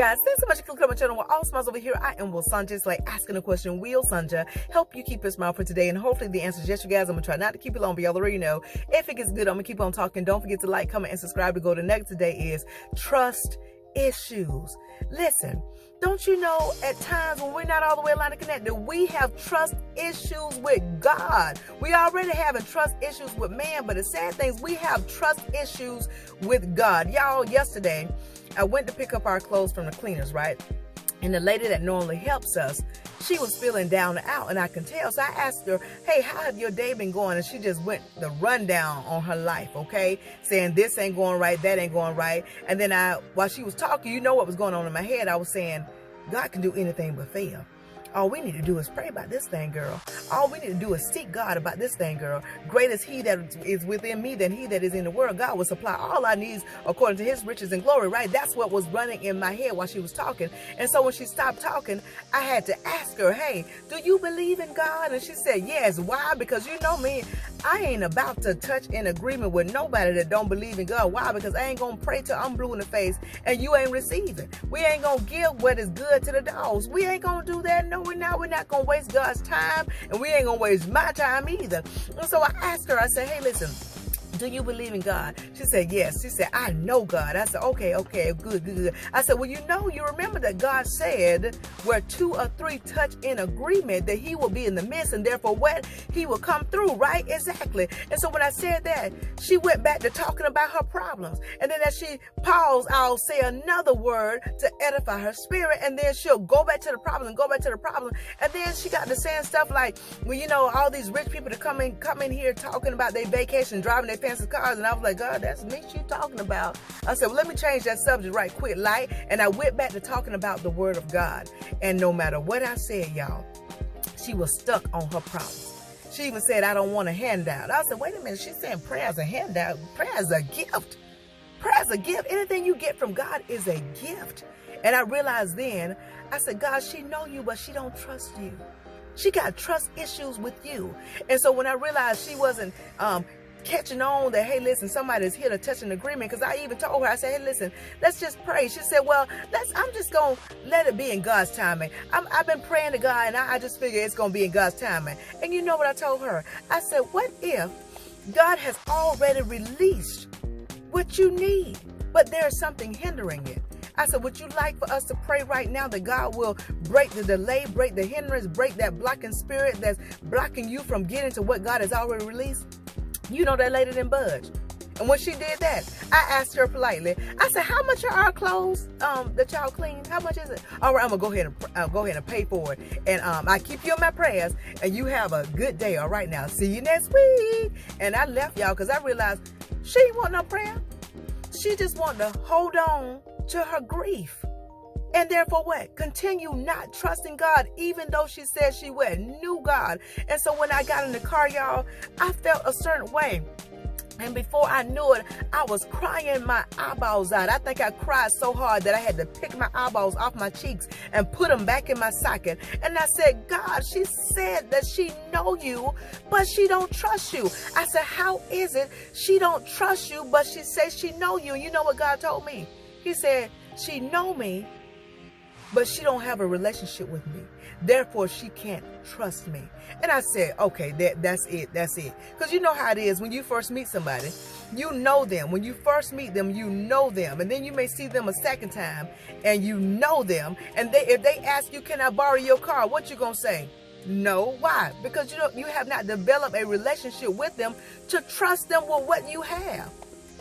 guys? Thanks so much for clicking on my channel. With all smiles over here, I am Will Sanja. Like asking a question, Will Sanja help you keep your smile for today, and hopefully the answer is yes, you guys. I'm gonna try not to keep it long, but y'all already know if it gets good, I'm gonna keep on talking. Don't forget to like, comment, and subscribe to go to next. Today is trust issues. Listen, don't you know at times when we're not all the way aligned and connected, we have trust issues with God. We already having trust issues with man, but the sad thing is we have trust issues with God. Y'all, yesterday I went to pick up our clothes from the cleaners, right? And the lady that normally helps us, she was feeling down and out, and I can tell. So I asked her, hey, how have your day been going? And she just went the rundown on her life, okay? Saying this ain't going right, that ain't going right. And then while she was talking, you know what was going on in my head? I was saying, God can do anything but fail. All we need to do is pray about this thing, girl. All we need to do is seek God about this thing, girl. Great is he that is within me than he that is in the world. God will supply all our needs according to his riches and glory, right? That's what was running in my head while she was talking. And so when she stopped talking, I had to ask her, hey, do you believe in God? And she said, yes. Why? Because you know me, I ain't about to touch in agreement with nobody that don't believe in God. Why? Because I ain't going to pray till I'm blue in the face and you ain't receiving. We ain't going to give what is good to the dogs. We ain't going to do that. No, we're not going to waste God's time, and we ain't going to waste my time either. And so I asked her, I said, hey, listen, do you believe in God? She said, yes. She said, I know God. I said, okay, good. I said, well, you remember that God said where 2 or 3 touch in agreement that he will be in the midst, and therefore what? He will come through, right? Exactly. And so when I said that, she went back to talking about her problems. And then as she paused, I'll say another word to edify her spirit, and then she'll go back to the problem and go back to the problem. And then she got to saying stuff like, well, you know, all these rich people to come in here talking about their vacation, driving their fancy cars, and I was like, God, that's me you talking about. I said, well, let me change that subject right quick, light. And I went back to talking about the word of God. And no matter what I said, y'all, she was stuck on her problems. She even said, I don't want a handout. I said, wait a minute, she's saying prayer's a handout. Prayer's a gift. Prayer's a gift. Anything you get from God is a gift. And I realized then, I said, God, she know you, but she don't trust you. She got trust issues with you. And so when I realized she wasn't catching on that, hey, listen, somebody's here to touch an agreement, because I even told her, I said, hey, listen, let's just pray. She said, well, I'm just going to let it be in God's timing. I've been praying to God, and I just figure it's going to be in God's timing. And you know what I told her? I said, what if God has already released what you need, but there's something hindering it? I said, would you like for us to pray right now that God will break the delay, break the hindrance, break that blocking spirit that's blocking you from getting to what God has already released? You know that lady didn't budge. And when she did that, I asked her politely, I said, how much are our clothes that y'all clean? How much is it? All right, I'm going to go ahead and pay for it. And I keep you in my prayers, and you have a good day. All right, now, see you next week. And I left y'all because I realized she didn't want no prayer. She just wanted to hold on to her grief. And therefore what? Continue not trusting God, even though she said she knew God. And so when I got in the car, y'all, I felt a certain way. And before I knew it, I was crying my eyeballs out. I think I cried so hard that I had to pick my eyeballs off my cheeks and put them back in my socket. And I said, God, she said that she know you, but she don't trust you. I said, how is it she don't trust you, but she says she know you? And you know what God told me? He said, she know me, but she don't have a relationship with me. Therefore, she can't trust me. And I said, okay, that's it. Because you know how it is when you first meet somebody. You know them. When you first meet them, you know them. And then you may see them a second time, and you know them. And if they ask you, can I borrow your car? What you going to say? No. Why? Because you have not developed a relationship with them to trust them with what you have.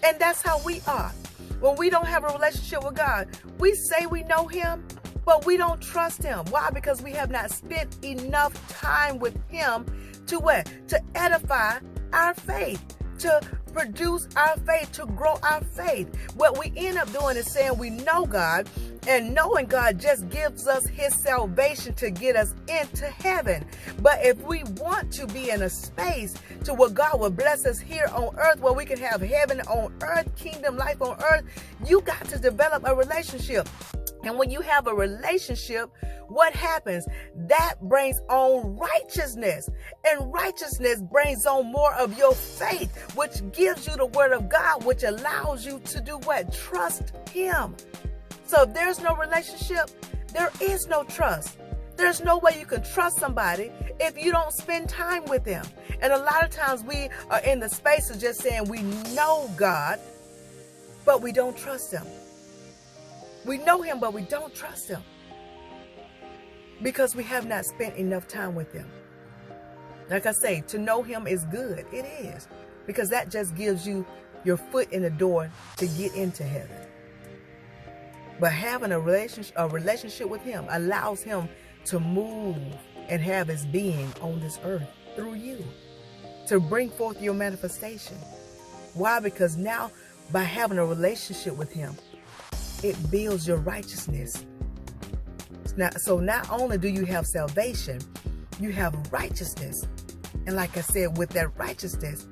And that's how we are. When we don't have a relationship with God, we say we know him, but we don't trust him. Why? Because we have not spent enough time with him to what? To edify our faith, to produce our faith, to grow our faith. What we end up doing is saying we know God, and knowing God just gives us his salvation to get us into heaven. But if we want to be in a space to where God will bless us here on earth, where we can have heaven on earth, kingdom life on earth, you got to develop a relationship. And when you have a relationship, what happens? That brings on righteousness. And righteousness brings on more of your faith, which gives you the word of God, which allows you to do what? Trust him. So if there's no relationship, there is no trust. There's no way you can trust somebody if you don't spend time with them. And a lot of times we are in the space of just saying we know God, but we don't trust him. We know him, but we don't trust him because we have not spent enough time with him. Like I say, to know him is good. It is, because that just gives you your foot in the door to get into heaven. But having a relationship with him allows him to move and have his being on this earth through you, to bring forth your manifestation. Why? Because now, by having a relationship with him, it builds your righteousness. Now, so not only do you have salvation, you have righteousness. And like I said, with that righteousness,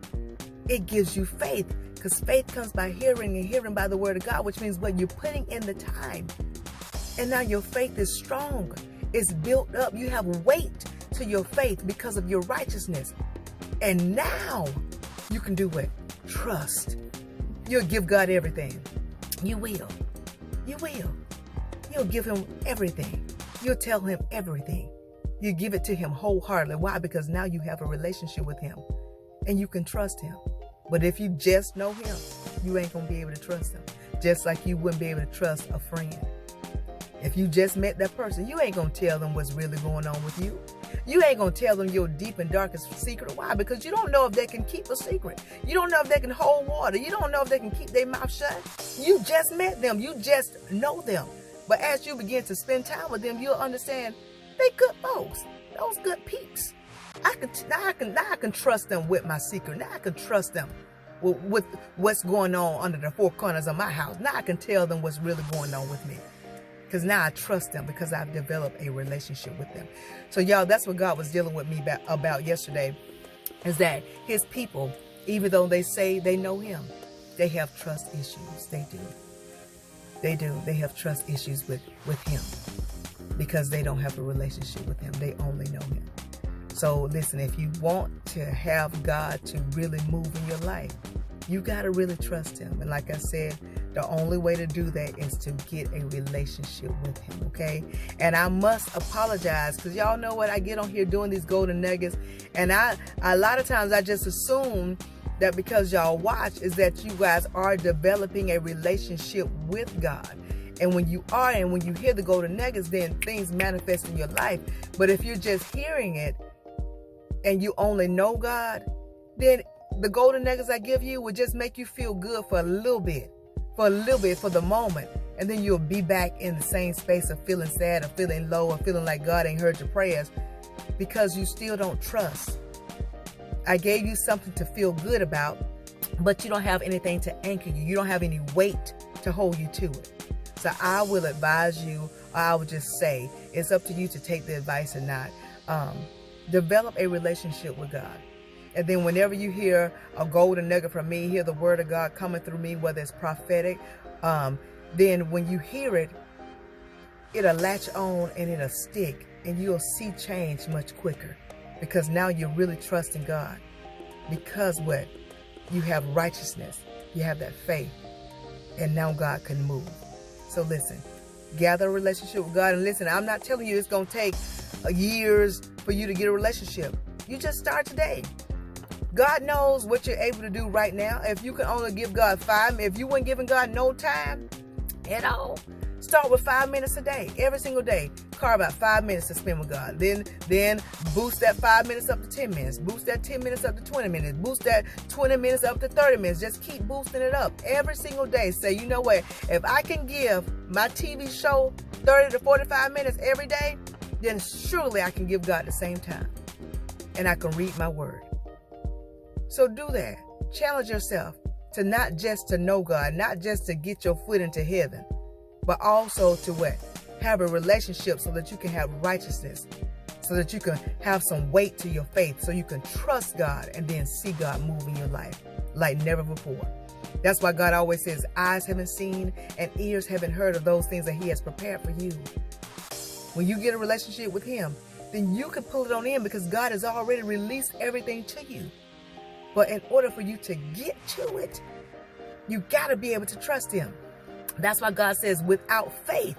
it gives you faith, because faith comes by hearing, and hearing by the word of God, which means what you're putting in the time. And now your faith is strong. It's built up. You have weight to your faith because of your righteousness. And now you can do what? Trust. You'll give God everything. You will. You will. You'll give him everything. You'll tell him everything. You give it to him wholeheartedly. Why? Because now you have a relationship with him and you can trust him. But if you just know him, you ain't going to be able to trust him. Just like you wouldn't be able to trust a friend. If you just met that person, you ain't going to tell them what's really going on with you. You ain't going to tell them your deep and darkest secret. Why? Because you don't know if they can keep a secret. You don't know if they can hold water. You don't know if they can keep their mouth shut. You just met them. You just know them. But as you begin to spend time with them, you'll understand they good folks. Those good peeps. Now I can trust them with my secret. Now I can trust them with what's going on under the four corners of my house. Now I can tell them what's really going on with me. Because now I trust them because I've developed a relationship with them. So y'all, that's what God was dealing with me about yesterday, is that his people, even though they say they know him, they have trust issues. They do. They do. They have trust issues with him because they don't have a relationship with him. They only know him. So listen, if you want to have God to really move in your life, you got to really trust him. And like I said, the only way to do that is to get a relationship with him, okay? And I must apologize because y'all know what? I get on here doing these golden nuggets, and a lot of times I just assume that because y'all watch is that you guys are developing a relationship with God. And when you are, and when you hear the golden nuggets, then things manifest in your life. But if you're just hearing it and you only know God, then the golden nuggets I give you will just make you feel good for a little bit, for the moment. And then you'll be back in the same space of feeling sad or feeling low or feeling like God ain't heard your prayers because you still don't trust. I gave you something to feel good about, but you don't have anything to anchor you. You don't have any weight to hold you to it. So I will advise you, or I would just say, it's up to you to take the advice or not. Develop a relationship with God. And then whenever you hear a golden nugget from me, hear the word of God coming through me, whether it's prophetic, then when you hear it, it'll latch on and it'll stick, and you'll see change much quicker because now you're really trusting God. Because what? You have righteousness. You have that faith. And now God can move. So listen, gather a relationship with God. And listen, I'm not telling you it's going to take years for you to get a relationship. You just start today. God knows what you're able to do right now. If you can only give God 5 minutes, if you weren't giving God no time at all, start with 5 minutes a day, every single day. Carve out 5 minutes to spend with God. Then boost that 5 minutes up to 10 minutes. Boost that 10 minutes up to 20 minutes. Boost that 20 minutes up to 30 minutes. Just keep boosting it up every single day. Say, you know what? If I can give my TV show 30 to 45 minutes every day, then surely I can give God the same time. And I can read my word. So do that. Challenge yourself to not just to know God, not just to get your foot into heaven, but also to what? Have a relationship so that you can have righteousness, so that you can have some weight to your faith, so you can trust God and then see God move in your life like never before. That's why God always says, eyes haven't seen and ears haven't heard of those things that he has prepared for you. When you get a relationship with him, then you can pull it on in because God has already released everything to you. But in order for you to get to it, you got to be able to trust him. That's why God says, without faith,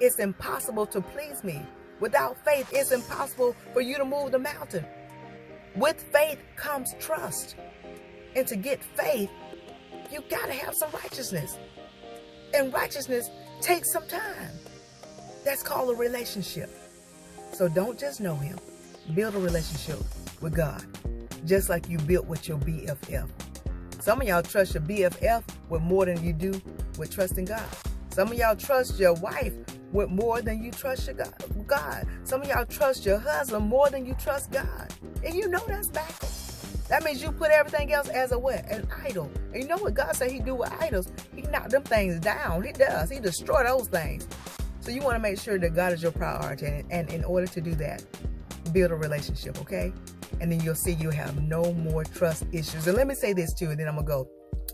it's impossible to please me. Without faith, it's impossible for you to move the mountain. With faith comes trust. And to get faith, you got to have some righteousness. And righteousness takes some time. That's called a relationship. So don't just know him. Build a relationship with God, just like you built with your BFF. Some of y'all trust your BFF with more than you do with trusting God. Some of y'all trust your wife with more than you trust your God. Some of y'all trust your husband more than you trust God. And you know that's backwards. That means you put everything else as a what? An idol. And you know what God said he do with idols? He knock them things down. He does. He destroy those things. So you want to make sure that God is your priority. And in order to do that, build a relationship, okay? And then you'll see you'll have no more trust issues. And let me say this too, and then I'm going to go,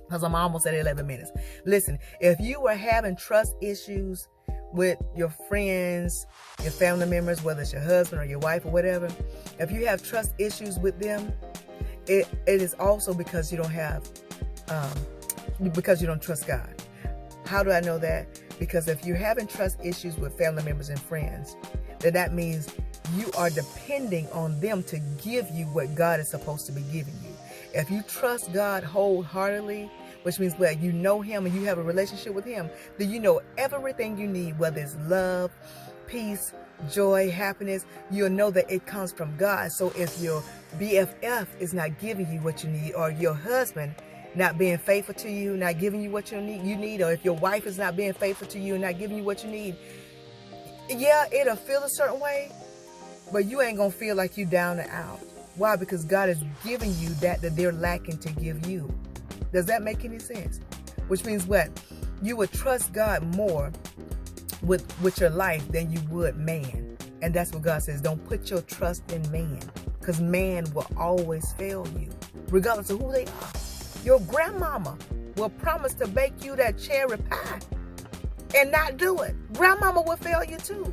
because I'm almost at 11 minutes. Listen, if you are having trust issues with your friends, your family members, whether it's your husband or your wife or whatever, if you have trust issues with them, it is also because you don't have, because you don't trust God. How do I know that? Because if you're having trust issues with family members and friends, then that means you are depending on them to give you what God is supposed to be giving you. If you trust God wholeheartedly, which means that you know him and you have a relationship with him, then you know everything you need, whether it's love, peace, joy, happiness, you'll know that it comes from God. So if your BFF is not giving you what you need, or your husband not being faithful to you, not giving you what you need, or if your wife is not being faithful to you and not giving you what you need, yeah, it'll feel a certain way, but you ain't gonna feel like you down and out. Why? Because God is giving you that they're lacking to give you. Does that make any sense? Which means what? You would trust God more with your life than you would man. And that's what God says. Don't put your trust in man, because man will always fail you, regardless of who they are. Your grandmama will promise to bake you that cherry pie and not do it. Grandmama will fail you too.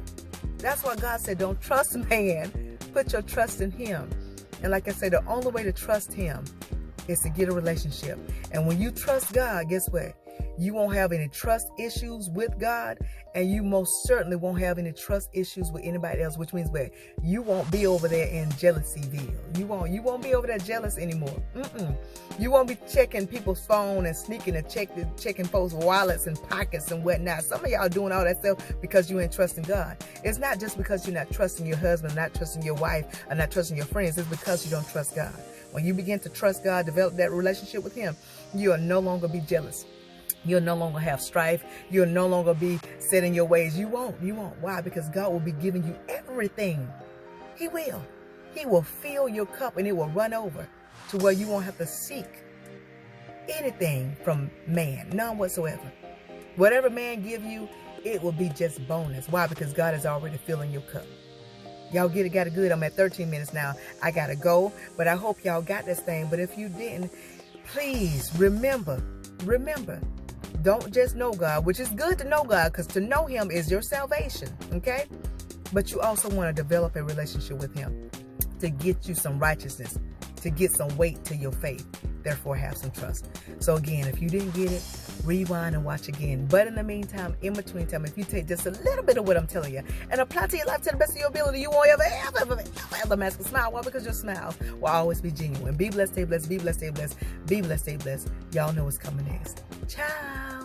That's why God said, don't trust man. Put your trust in him. And like I said, the only way to trust him is to get a relationship. And when you trust God, guess what? You won't have any trust issues with God, and you most certainly won't have any trust issues with anybody else, which means what? You won't be over there in jealousyville. You won't be over there jealous anymore. You won't be checking people's phone and sneaking and checking folks' wallets and pockets and whatnot. Some of y'all doing all that stuff because you ain't trusting God. It's not just because you're not trusting your husband, not trusting your wife, or not trusting your friends. It's because you don't trust God. When you begin to trust God, develop that relationship with him, you'll no longer be jealous. You'll no longer have strife. You'll no longer be set in your ways. You won't. Why? Because God will be giving you everything. He will. He will fill your cup and it will run over to where you won't have to seek anything from man. None whatsoever. Whatever man give you, it will be just bonus. Why? Because God is already filling your cup. Y'all got it good. I'm at 13 minutes now. I got to go. But I hope y'all got this thing. But if you didn't, please remember, don't just know God, which is good to know God, because to know him is your salvation, okay? But you also want to develop a relationship with him to get you some righteousness, to get some weight to your faith. Therefore, have some trust. So again, if you didn't get it, rewind and watch again. But in the meantime, in between time, if you take just a little bit of what I'm telling you and apply to your life to the best of your ability, you won't ever mask a smile. Why? Because your smiles will always be genuine. Be blessed, stay blessed, be blessed, stay blessed, be blessed, stay blessed. Y'all know what's coming next. Ciao.